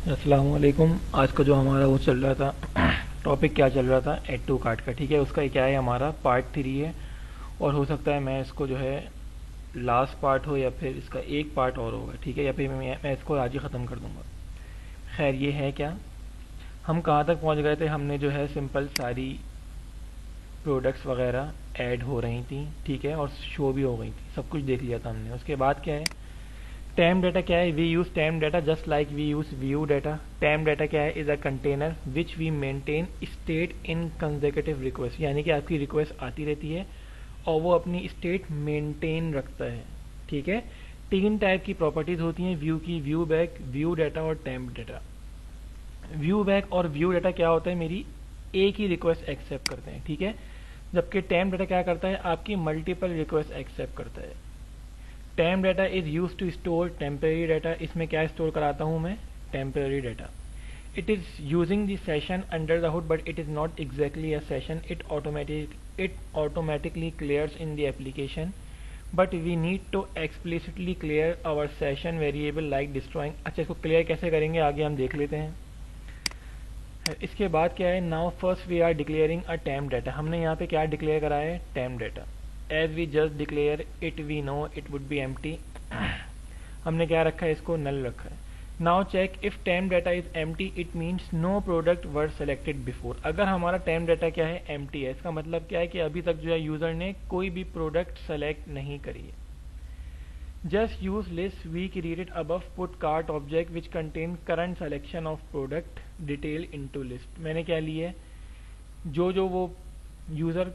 अस्सलाम वालेकुम। आज का जो हमारा वो चल रहा था टॉपिक क्या चल रहा था, ऐड टू कार्ट का। ठीक है, उसका क्या है, हमारा पार्ट 3 है। और हो सकता है मैं इसको जो है लास्ट पार्ट हो या फिर इसका एक पार्ट और होगा। ठीक है, या फिर मैं इसको आज ही ख़त्म कर दूंगा। खैर, ये है क्या, हम कहाँ तक पहुँच गए थे। हमने जो है सिंपल सारी प्रोडक्ट्स वगैरह ऐड हो रही थी, ठीक है, और शो भी हो गई थी, सब कुछ देख लिया था हमने। उसके बाद क्या है, टेम्प डाटा क्या है, we use temp data just like we use view data. Temp data क्या है, is a container which we maintain state in consecutive request, यानी कि आपकी रिक्वेस्ट आती रहती है और वो अपनी स्टेट मेंटेन रखता है। ठीक है, 3 टाइप की प्रॉपर्टीज होती हैं व्यू की, व्यू बैक, व्यू डाटा और टेम्प डाटा। व्यू बैक और व्यू डाटा क्या होता है, मेरी एक ही रिक्वेस्ट एक्सेप्ट करते हैं, ठीक है, जबकि टेम्प डाटा क्या करता है, आपकी मल्टीपल रिक्वेस्ट एक्सेप्ट करता है। Temp data is use to store temporary data, इसमें क्या स्टोर कराता हूँ मैं, temporary data. It is using the session under the hood but it is not exactly a session, it automatically clears in the application but we need to explicitly clear our session variable like destroying। अच्छा, इसको clear कैसे करेंगे आगे हम देख लेते हैं। इसके बाद क्या है, now first we are declaring a temp data. हमने यहाँ पे क्या डिक्लेयर करा है, temp data. As we just declare it we know it would be empty. हमने क्या रखा है, इसको नल रखा है। Now check if temp data is empty it means no product were selected before. अगर हमारा टेम्प डाटा क्या है, एम्प्टी है, इसका मतलब क्या है कि अभी तक जो है यूजर ने कोई भी प्रोडक्ट सेलेक्ट नहीं करी है। Just use list we created above, put cart object which contain current selection of product detail into list। मैंने क्या लिया है, जो जो वो यूज़र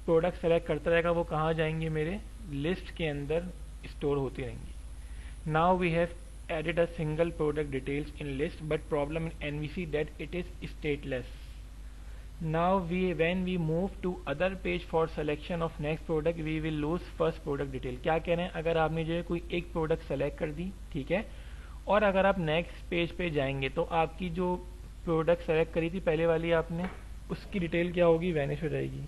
प्रोडक्ट सेलेक्ट करता रहेगा वो कहाँ जाएंगे, मेरे लिस्ट के अंदर स्टोर होती रहेंगी। Now we have added a single product details in list but problem in NVC that it is stateless। Now when we move to other page for selection of next product we will lose first product detail। क्या कह रहे हैं, अगर आपने जो है कोई एक प्रोडक्ट सेलेक्ट कर दी, ठीक है, और अगर आप नेक्स्ट पेज पे जाएंगे तो आपकी जो प्रोडक्ट सेलेक्ट करी थी पहले वाली आपने, उसकी डिटेल क्या होगी, वैनिश हो जाएगी।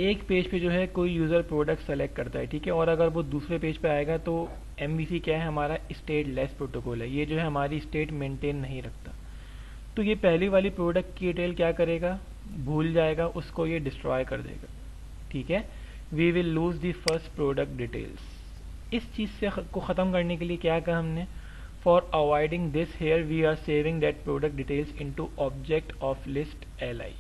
एक पेज पे जो है कोई यूज़र प्रोडक्ट सेलेक्ट करता है, ठीक है, और अगर वो दूसरे पेज पे आएगा तो MVC क्या है, हमारा स्टेट लेस प्रोटोकॉल है, ये जो है हमारी स्टेट मेंटेन नहीं रखता। तो ये पहली वाली प्रोडक्ट की डिटेल क्या करेगा, भूल जाएगा, उसको ये डिस्ट्रॉय कर देगा। ठीक है, we will lose the first product details. इस चीज़ से को ख़त्म करने के लिए क्या कहा हमने, for avoiding this here we are saving that product details into object of list LI।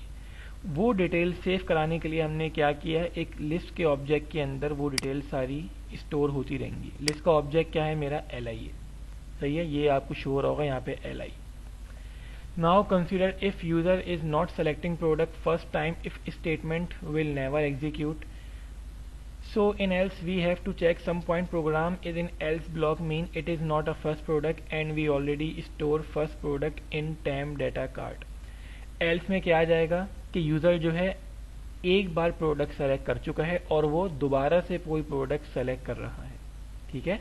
वो डिटेल सेव कराने के लिए हमने क्या किया है, एक लिस्ट के ऑब्जेक्ट के अंदर वो डिटेल सारी स्टोर होती रहेंगी। लिस्ट का ऑब्जेक्ट क्या है, मेरा LI है, सही है, ये आपको शो हो रहा होगा यहाँ पे LI। Now consider if user is not selecting product first time, if statement will never execute। So in else we have to check some point program is in else block mean it is not a first product and we already store first product in temp data cart। else में क्या आ जाएगा कि user जो है एक बार product select कर चुका है और वो दोबारा से कोई प्रोडक्ट सेलेक्ट कर रहा है। ठीक है,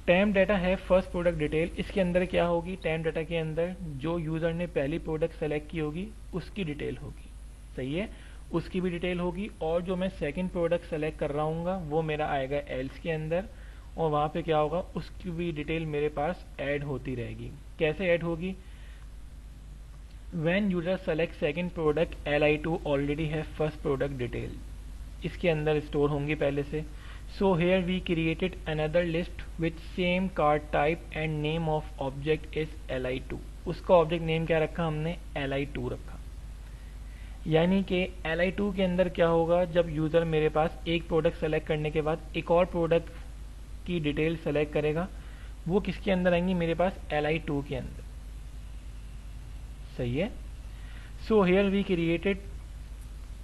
टेम्प डाटा है फर्स्ट प्रोडक्ट डिटेल, इसके अंदर क्या होगी, टेम्प डाटा के अंदर जो यूज़र ने पहली प्रोडक्ट सेलेक्ट की होगी उसकी डिटेल होगी, सही है, उसकी भी डिटेल होगी। और जो मैं सेकंड प्रोडक्ट सेलेक्ट कर रहा हूँ वो मेरा आएगा एल्स के अंदर, और वहाँ पे क्या होगा, उसकी भी डिटेल मेरे पास ऐड होती रहेगी। कैसे ऐड होगी, when user select second product LI2 already है फर्स्ट प्रोडक्ट डिटेल, इसके अंदर स्टोर होंगी पहले से। So here we created another list with same card type and name of object is LI2। उसका ऑब्जेक्ट नेम क्या रखा हमने, LI2 रखा। यानी कि LI2 के अंदर क्या होगा, जब यूज़र मेरे पास एक प्रोडक्ट सेलेक्ट करने के बाद एक और प्रोडक्ट की डिटेल सेलेक्ट करेगा, वो किसके अंदर आएंगी, मेरे पास LI2 के अंदर, सही है। So here we created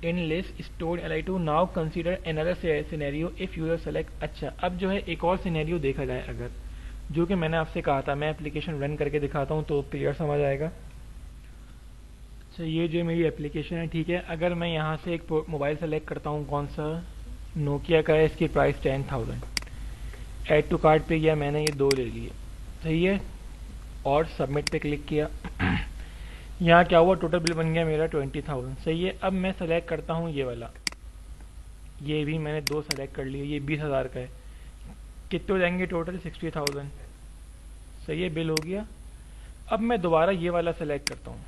in list stored LI2। now consider another scenario if user select। अच्छा, अब जो है एक और सिनेरियो देखा जाए, अगर जो कि मैंने आपसे कहा था, मैं एप्लीकेशन रन करके दिखाता हूँ तो क्लियर समझ आएगा। अच्छा, ये जो मेरी एप्लीकेशन है, ठीक है, अगर मैं यहाँ से एक मोबाइल सेलेक्ट करता हूँ, कौन सा, नोकिया का है, इसकी प्राइस 10,000। ऐड टू कार्ट पे गया, मैंने ये 2 ले लिए, सही है, और सबमिट पे क्लिक किया। यहाँ क्या हुआ, टोटल बिल बन गया मेरा 20,000, सही है। अब मैं सेलेक्ट करता हूँ ये वाला, ये भी मैंने 2 सेलेक्ट कर लिए, ये 20,000 का है, कितने हो जाएंगे टोटल, 60,000, सही है, बिल हो गया। अब मैं दोबारा ये वाला सेलेक्ट करता हूँ,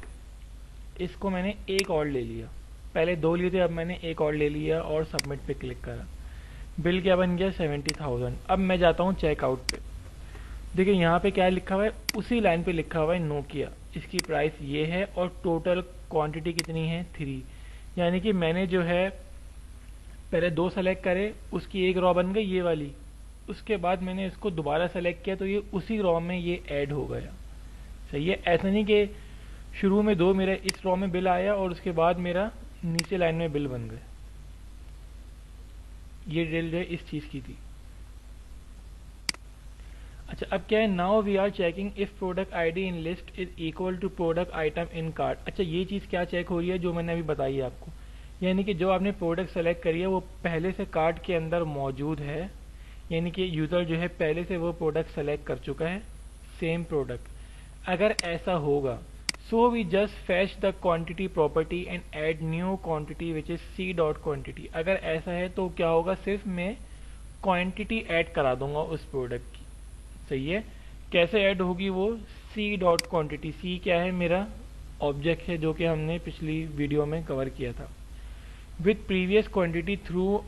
इसको मैंने एक और ले लिया, पहले 2 लिए थे, अब मैंने एक और ले लिया और सबमिट पे क्लिक करा। बिल क्या बन गया 70,000। अब मैं जाता हूँ चेकआउट पे, देखिए यहाँ पे क्या लिखा हुआ है, उसी लाइन पे लिखा हुआ है नोकिया, इसकी प्राइस ये है और टोटल क्वांटिटी कितनी है 3। यानी कि मैंने जो है पहले 2 सेलेक्ट करे, उसकी एक रॉ बन गई ये वाली, उसके बाद मैंने इसको दोबारा सेलेक्ट किया तो ये उसी रॉ में ये ऐड हो गया। सही है, ऐसा नहीं कि शुरू में 2 मेरे इस रॉ में बिल आया और उसके बाद मेरा नीचे लाइन में बिल बन गए। ये डिटेल जो है इस चीज की थी। अच्छा, अब क्या है, now we are checking if product ID in list is equal to product item in cart. अच्छा, ये चीज क्या चेक हो रही है, जो मैंने अभी बताई है आपको, यानी कि जो आपने प्रोडक्ट सेलेक्ट करी है वो पहले से कार्ट के अंदर मौजूद है, यानी कि यूजर जो है पहले से वो प्रोडक्ट सेलेक्ट कर चुका है, सेम प्रोडक्ट। अगर ऐसा होगा, so we just fetch the quantity property and add new quantity which is c dot quantity. अगर ऐसा है तो क्या होगा, सिर्फ मैं क्वांटिटी ऐड करा दूंगा उस प्रोडक्ट की। सही है, कैसे ऐड होगी वो, सी डॉट क्वांटिटी। सी क्या है, मेरा ऑब्जेक्ट है जो कि हमने पिछली वीडियो में कवर किया था। With previous quantity through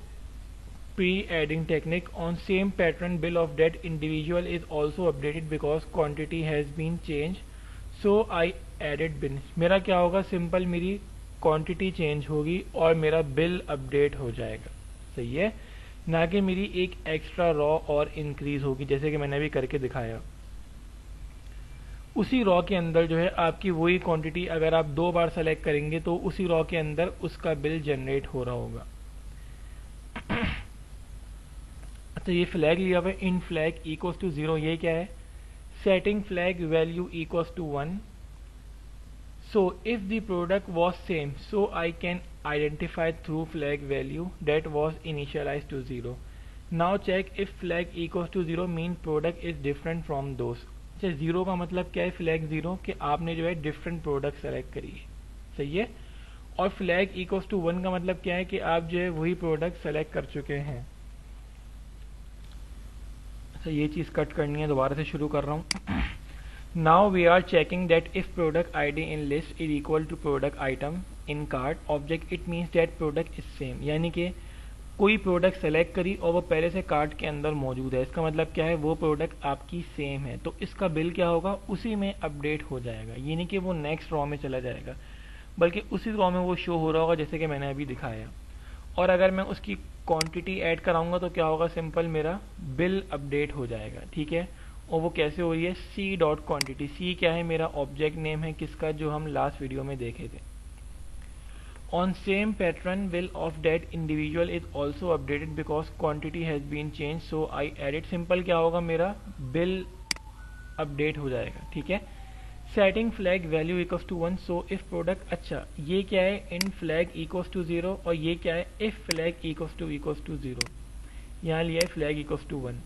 pre-adding technique on same pattern, bill of that individual is also updated because quantity has been changed, so I added bin। मेरा क्या होगा, सिंपल मेरी क्वांटिटी चेंज होगी और मेरा बिल अपडेट हो जाएगा। सही है, ना कि मेरी एक एक्स्ट्रा रॉ और इंक्रीज होगी, जैसे कि मैंने अभी करके दिखाया। उसी रॉ के अंदर जो है आपकी वही क्वांटिटी अगर आप 2 बार सेलेक्ट करेंगे तो उसी रॉ के अंदर उसका बिल जनरेट हो रहा होगा। तो ये फ्लैग लिया हुआ है, इन फ्लैग इक्वल्स टू 0, ये क्या है, setting flag value equals to 1। So if the product was same, so I can identify through flag value that was initialized to 0। Now check if flag equals to 0 mean product is different from those. अच्छा, 0 का मतलब क्या है, flag 0 कि आपने जो है different product select करी है। सही है, और फ्लैग इक्वल्स टू 1 का मतलब क्या है कि आप जो है वही प्रोडक्ट सेलेक्ट कर चुके हैं। ये चीज कट करनी है, दोबारा से शुरू कर रहा हूँ। Now we are checking that if product ID in list is equal to product item in cart object, it means that product is same. यानी कि कोई प्रोडक्ट सेलेक्ट करी और वो पहले से कार्ट के अंदर मौजूद है, इसका मतलब क्या है, वो प्रोडक्ट आपकी सेम है, तो इसका बिल क्या होगा, उसी में अपडेट हो जाएगा। ये नहीं कि वो नेक्स्ट रॉ में चला जाएगा, बल्कि उसी रॉ में वो शो हो रहा होगा, जैसे कि मैंने अभी दिखाया। और अगर मैं उसकी क्वांटिटी ऐड कराऊंगा तो क्या होगा, सिंपल मेरा बिल अपडेट हो जाएगा। ठीक है, और वो कैसे हो रही है, सी डॉट क्वांटिटी। सी क्या है, मेरा ऑब्जेक्ट नेम है, किसका, जो हम लास्ट वीडियो में देखे थे। On same pattern bill of that individual is also updated because quantity has been change, so I edit. Simple क्या होगा, मेरा बिल अपडेट हो जाएगा। ठीक है, setting flag value equals to 1, so if product. अच्छा, ये क्या है, इन फ्लैग इक्वल्स टू 0 और ये क्या है, इफ फ्लैग इक्वल्स टू 0। यहाँ लिया है फ्लैग इक्वल्स टू 1।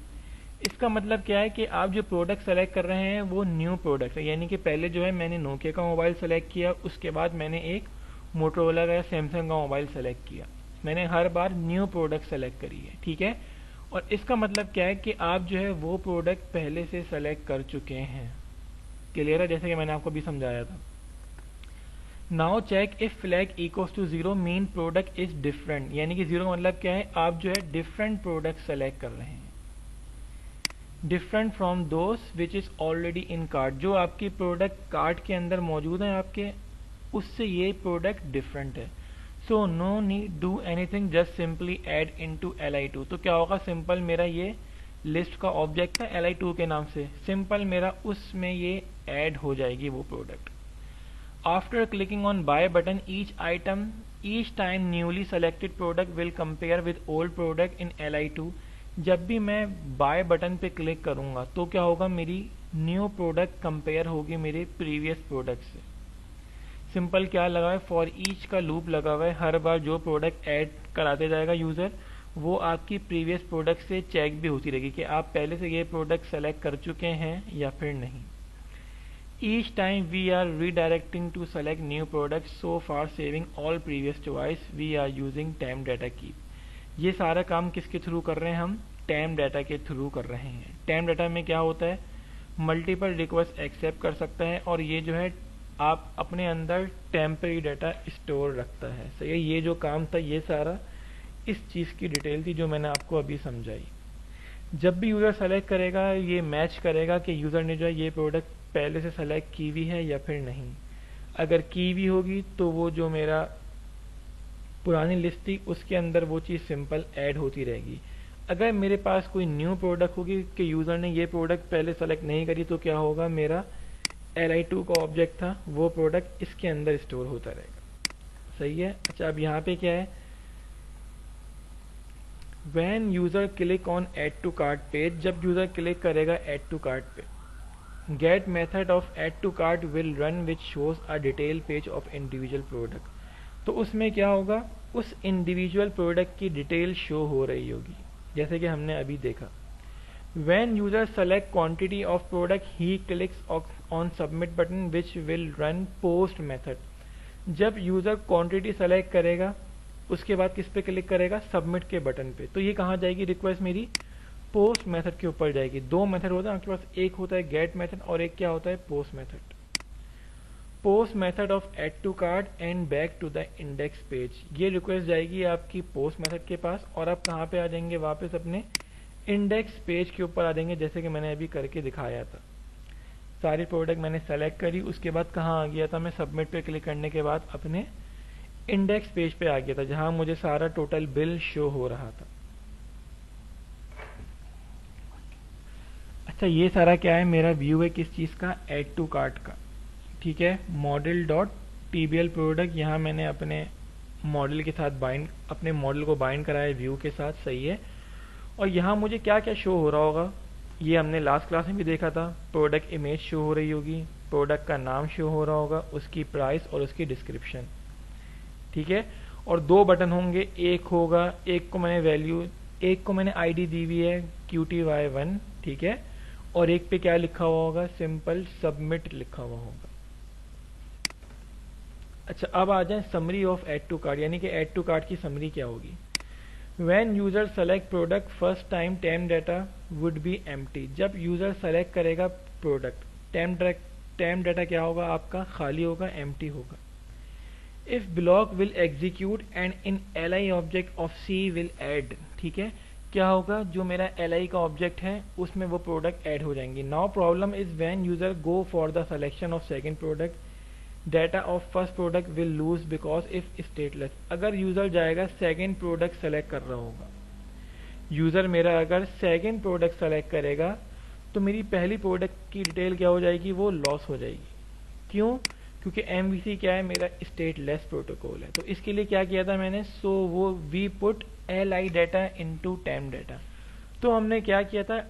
इसका मतलब क्या है कि आप जो प्रोडक्ट सेलेक्ट कर रहे हैं वो न्यू प्रोडक्ट है, यानी कि पहले जो है मैंने नोकिया का मोबाइल सेलेक्ट किया, उसके बाद मैंने एक मोटोरोला या सैमसंग का मोबाइल सेलेक्ट किया, मैंने हर बार न्यू प्रोडक्ट सेलेक्ट करी है। ठीक है, और इसका मतलब क्या है कि आप जो है वो प्रोडक्ट पहले से सेलेक्ट कर चुके हैं। क्लियर है, जैसे कि मैंने आपको भी समझाया था। Now check if flag equals to 0 mean product is different, यानी कि 0 का मतलब क्या है, आप जो है डिफरेंट प्रोडक्ट सेलेक्ट कर रहे हैं, different from those which is already in cart. जो आपकी प्रोडक्ट कार्ट के अंदर मौजूद है आपके, उससे ये प्रोडक्ट डिफरेंट है। So no need do anything, just simply add into li2। तो क्या होगा, सिंपल मेरा ये लिस्ट का ऑब्जेक्ट है li2 के नाम से, सिंपल मेरा उसमें ये ऐड हो जाएगी वो product. After clicking on buy button each time newly selected product will compare with old product in li2। जब भी मैं बाय बटन पे क्लिक करूंगा तो क्या होगा, मेरी न्यू प्रोडक्ट कंपेयर होगी मेरे प्रीवियस प्रोडक्ट से। सिंपल क्या लगा है, फॉर ईच का लूप लगा हुआ है, हर बार जो प्रोडक्ट ऐड कराते जाएगा यूजर, वो आपकी प्रीवियस प्रोडक्ट से चेक भी होती रहेगी कि आप पहले से ये प्रोडक्ट सेलेक्ट कर चुके हैं या फिर नहीं। Each time we are redirecting to select new product, so for saving all previous choice we are using time data keep. ये सारा काम किसके थ्रू कर रहे हैं हम, टाइम डाटा के थ्रू कर रहे हैं। टाइम डाटा में क्या होता है, मल्टीपल रिक्वेस्ट एक्सेप्ट कर सकता है, और ये जो है आप अपने अंदर टेम्परेरी डाटा स्टोर रखता है। सही है, ये जो काम था ये सारा इस चीज़ की डिटेल थी जो मैंने आपको अभी समझाई। जब भी यूज़र सेलेक्ट करेगा ये मैच करेगा कि यूज़र ने जो है ये प्रोडक्ट पहले से सेलेक्ट की हुई है या फिर नहीं। अगर की हुई होगी तो वो जो मेरा पुरानी लिस्ट थी उसके अंदर वो चीज़ सिंपल ऐड होती रहेगी। अगर मेरे पास कोई न्यू प्रोडक्ट होगी कि यूज़र ने ये प्रोडक्ट पहले सेलेक्ट नहीं करी, तो क्या होगा, मेरा li2 का ऑब्जेक्ट था वो प्रोडक्ट इसके अंदर स्टोर होता रहेगा। सही है। अच्छा, अब यहाँ पे क्या है, when user click on add to cart page, जब यूज़र क्लिक करेगा ऐड टू कार्ट पे, get method of add to cart will run which shows a detail page of individual product. तो उसमें क्या होगा, उस इंडिविजुअल प्रोडक्ट की detail show हो रही होगी, जैसे कि हमने अभी देखा। When user select quantity of product, he clicks on submit button which will run post method। जब यूज़र क्वांटिटी सेलेक्ट करेगा उसके बाद किस पे क्लिक करेगा, सबमिट के बटन पे, तो ये कहाँ जाएगी रिक्वेस्ट, मेरी पोस्ट मेथड के ऊपर जाएगी। दो मेथड होता है आपके पास, एक होता है गेट मेथड और एक क्या होता है, post method. Post method of add to cart and back to the index page, ये रिक्वेस्ट जाएगी आपकी पोस्ट मेथड के पास, और आप कहाँ पे आ जाएंगे, वापस अपने इंडेक्स पेज के ऊपर आ जाएंगे, जैसे कि मैंने अभी करके दिखाया था। सारी प्रोडक्ट मैंने सेलेक्ट करी, उसके बाद कहाँ आ गया था मैं, सबमिट पे क्लिक करने के बाद अपने इंडेक्स पेज पे आ गया था, जहां मुझे सारा टोटल बिल शो हो रहा था। अच्छा, ये सारा क्या है, मेरा व्यू है किस चीज़ का, ऐड टू कार्ट का। ठीक है, मॉडल डॉट टीबीएल प्रोडक्ट, यहाँ मैंने अपने मॉडल के साथ अपने मॉडल को बाइंड कराया व्यू के साथ। सही है। और यहाँ मुझे क्या क्या शो हो रहा होगा, ये हमने लास्ट क्लास में भी देखा था। प्रोडक्ट इमेज शो हो रही होगी, प्रोडक्ट का नाम शो हो रहा होगा, उसकी प्राइस और उसकी डिस्क्रिप्शन। ठीक है। और दो बटन होंगे, एक होगा, एक को मैंने आईडी दी हुई है QTY1। ठीक है। और एक पे क्या लिखा हुआ होगा, सिंपल सबमिट लिखा हुआ होगा। अच्छा, अब आ जाए summary of add to cart, यानी कि ऐड टू कार्ट की समरी क्या होगी। When user select product first time, temp data would be empty। जब यूजर सेलेक्ट करेगा प्रोडक्ट, temp data क्या होगा आपका, खाली होगा, empty होगा। If block will execute and in li object of C will add। ठीक है, क्या होगा, जो मेरा li का ऑब्जेक्ट है उसमें वो प्रोडक्ट ऐड हो जाएंगी। Now problem is when user go for the selection of second product, data of first product will lose because if stateless. अगर यूजर जाएगा सेकेंड प्रोडक्ट सेलेक्ट कर रहा होगा, यूजर मेरा अगर सेकेंड प्रोडक्ट सेलेक्ट करेगा तो मेरी पहली प्रोडक्ट की डिटेल क्या हो जाएगी, वो लॉस हो जाएगी। क्यों, क्योंकि MVC क्या है, मेरा स्टेटलेस प्रोटोकॉल है। तो इसके लिए क्या किया था मैंने, सो वो we put li data into temp data. तो हमने क्या किया था,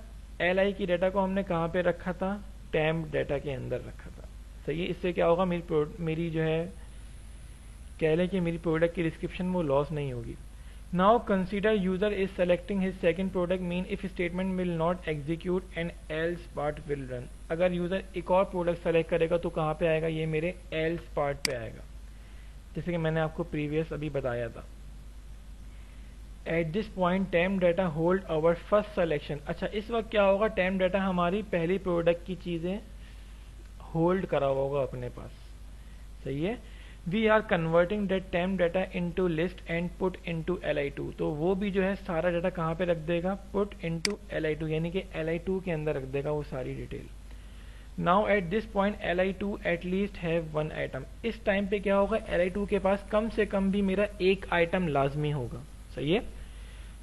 li की डाटा को हमने कहाँ पे रखा था, टेम्प डाटा के अंदर रखा था। सही है। इससे क्या होगा, मेरी जो है कह लें कि मेरी प्रोडक्ट की डिस्क्रिप्शन वो लॉस नहीं होगी। Now consider user is selecting his second product, mean if statement will not execute and else part will run. अगर यूजर एक और प्रोडक्ट सेलेक्ट करेगा तो कहाँ पे आएगा, ये मेरे एल्स पार्ट पे आएगा, जैसे कि मैंने आपको प्रीवियस अभी बताया था। At this point temp data hold our first selection. अच्छा, इस वक्त क्या होगा, टेम्प डाटा हमारी पहली प्रोडक्ट की चीजें होल्ड करा हुआ होगा अपने पास। सही है। We are converting that temp data into list and put into li2। तो वो भी जो है सारा डाटा कहाँ पे रख देगा, पुट इनटू li2, यानी कि li2 के अंदर रख देगा वो सारी detail. Now at this point li2 at least have one item. इस टाइम पे क्या होगा, li2 के पास कम से कम भी मेरा एक आइटम लाजमी होगा। सही है।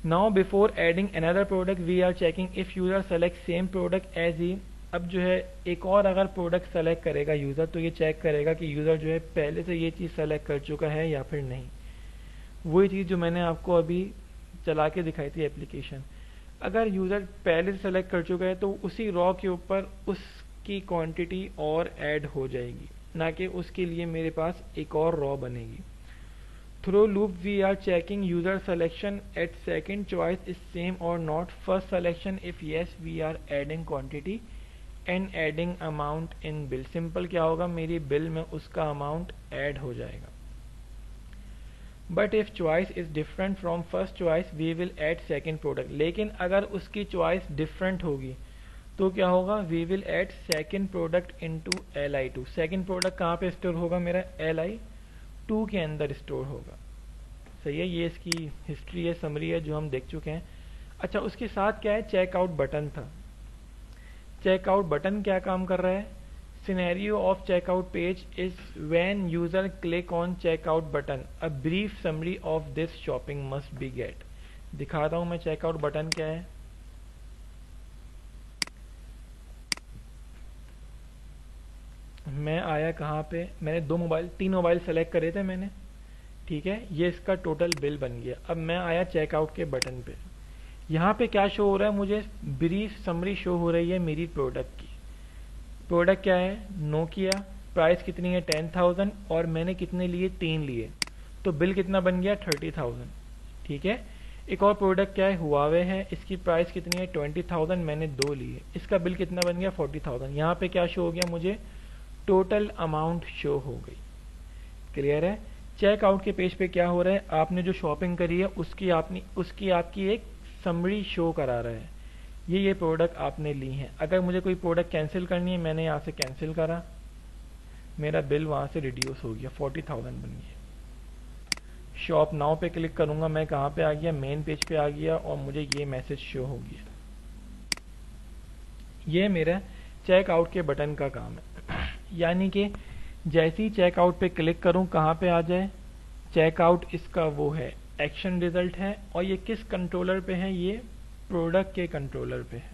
Now before adding another product we are checking if user select same product as ही। अब जो है एक और अगर प्रोडक्ट सेलेक्ट करेगा यूज़र, तो ये चेक करेगा कि यूज़र जो है पहले से ये चीज़ सेलेक्ट कर चुका है या फिर नहीं। वही चीज़ जो मैंने आपको अभी चला के दिखाई थी एप्लीकेशन। अगर यूज़र पहले से सेलेक्ट कर चुका है तो उसी रॉ के ऊपर उसकी क्वांटिटी और ऐड हो जाएगी, ना कि उसके लिए मेरे पास एक और रॉ बनेगी। Through loop we are checking user selection at second choice is same और not first selection. If yes we are adding quantity and adding amount in bill. Simple क्या होगा, मेरी बिल में उसका अमाउंट ऐड हो जाएगा। But if choice is different from first choice we will add second product. लेकिन अगर उसकी चॉइस डिफरेंट होगी तो क्या होगा, we will add second product into Li2। Second product कहाँ पे स्टोर होगा, मेरा Li2 के अंदर स्टोर होगा। सही है, ये इसकी हिस्ट्री है, समरी है जो हम देख चुके हैं। अच्छा, उसके साथ क्या है, चेकआउट बटन था। चेकआउट बटन क्या काम कर रहा है, scenario of checkout page is when user click on checkout button a brief summary of this shopping must be get. दिखाता हूं मैं चेकआउट बटन क्या है। मैं आया कहाँ पे, मैंने तीन मोबाइल सेलेक्ट करे थे मैंने, ठीक है, ये इसका टोटल बिल बन गया। अब मैं आया चेकआउट के बटन पे, यहाँ पे क्या शो हो रहा है, मुझे ब्रीफ समरी शो हो रही है मेरी प्रोडक्ट की। प्रोडक्ट क्या है, नोकिया, प्राइस कितनी है 10,000 और मैंने कितने लिए, 3 लिए, तो बिल कितना बन गया 30,000। ठीक है, एक और प्रोडक्ट क्या है, हुआवे है, इसकी प्राइस कितनी है 20,000, मैंने 2 लिए, इसका बिल कितना बन गया 40,000। यहाँ पे क्या शो हो गया, मुझे टोटल अमाउंट शो हो गई। क्लियर है। चेकआउट के पेज पे क्या हो रहा है, आपने जो शॉपिंग करी है उसकी आपकी एक समरी शो करा रहा है, ये प्रोडक्ट आपने ली हैं। अगर मुझे कोई प्रोडक्ट कैंसिल करनी है, मैंने यहाँ से कैंसिल करा, मेरा बिल वहाँ से रिड्यूस हो गया, 40,000 बन गया। शॉप नाउ पे क्लिक करूंगा, मैं कहाँ पे आ गया, मेन पेज पे आ गया और मुझे ये मैसेज शो हो गया। ये मेरा चेकआउट के बटन का काम है। यानी कि जैसे ही चेकआउट पे क्लिक करूं, कहाँ पे आ जाए, चेकआउट इसका वो है एक्शन रिजल्ट है, और ये किस कंट्रोलर पे है, ये प्रोडक्ट के कंट्रोलर पे है।